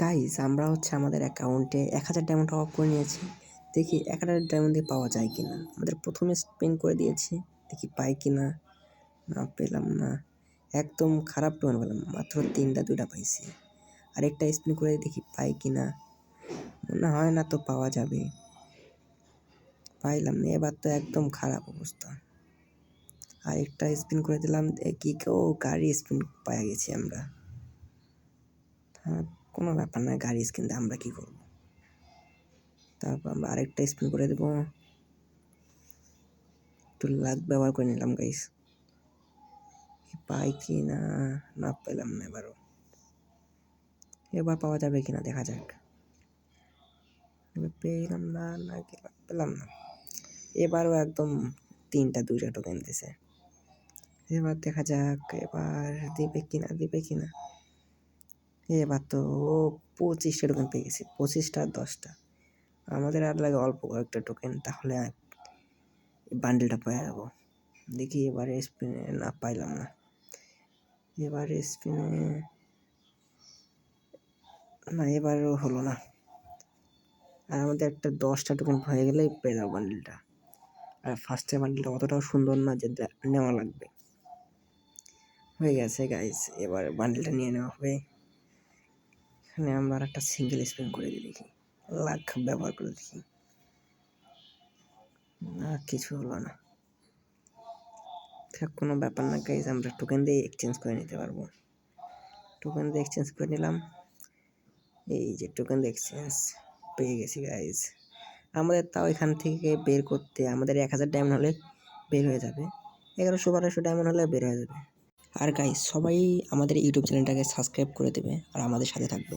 Guys আমরা আমাদের অ্যাকাউন্টে 1000 ডায়মন্ড টপ আপ করে নিয়েছি। দেখি 1000 ডায়মন্ড দিয়ে পাওয়া যায় কিনা। আমাদের প্রথমে স্পিন করে দিয়েছি, দেখি পাই কিনা। না পেলাম না, একদম খারাপ টোন পেলাম, মাত্র 3টা 2টা পাইছি। আরেকটা স্পিন করে দেখি পাই কিনা, মনে হয় না তো পাওয়া যাবে। পাইলাম না, এবার তো একদম খারাপ অবস্থা। আরেকটা স্পিন করে দিলাম, কি কেউ গাড়ি স্পিন পাই গেছি আমরা। হ্যাঁ, কোনো ব্যাপার না, গাড়ি স্পিন দিয়ে আমরা কি করবো। তারপর আমরা আরেকটা স্পিন করে দেবো, একটু লাক ব্যবহার করে নিলাম গাইস। পাই কি না, না পেলাম না। এবার পাওয়া যাবে কিনা দেখা যাক। পেলাম না, না পেলাম না। এবারও একদম 3টা 2টা টোকেন দিছে। এবার দেখা যাক, এবার দিবে কিনা। এবার তো 25টা টোকেন পেয়ে গেছি, 25টা 10টা। আমাদের আর লাগে অল্প কয়েকটা টোকেন, তাহলে বান্ডেলটা পেয়ে যাবো। দেখি এবারে স্পিনে না পাইলাম না। এবারে স্পিনে না, এবারও হলো না। আর আমাদের একটা 10টা টোকেন হয়ে গেলেই পেয়ে যাবো বান্ডেলটা। আর ফার্স্টের বান্ডেলটা অতটাও সুন্দর না যে নেওয়া লাগবে। হয়ে গেছে গাইস, এবার বান্ডেলটা নিয়ে নেওয়া হবে। এখানে আমরা একটা সিঙ্গেল স্পিন করে দিই, দেখি লাখ ব্যবহার করে দেখি। না, কিছু হলো না। কোনো ব্যাপার না গাইস, আমরা টোকেন দিয়ে এক্সচেঞ্জ করে নিতে পারবো। টোকেন দিয়ে এক্সচেঞ্জ করে নিলাম। এই যে টোকেন দিয়ে এক্সচেঞ্জ পেয়ে গেছি গাইস। আমাদের তাও এখান থেকে বের করতে আমাদের 1000 ডায়মন্ড হলে বের হয়ে যাবে, 1100-1200 ডায়মন্ড হলে বের হয়ে যাবে। আর গাইস সবাই আমাদের ইউটিউব চ্যানেলটাকে সাবস্ক্রাইব করে দেবে আর আমাদের সাথে থাকবে।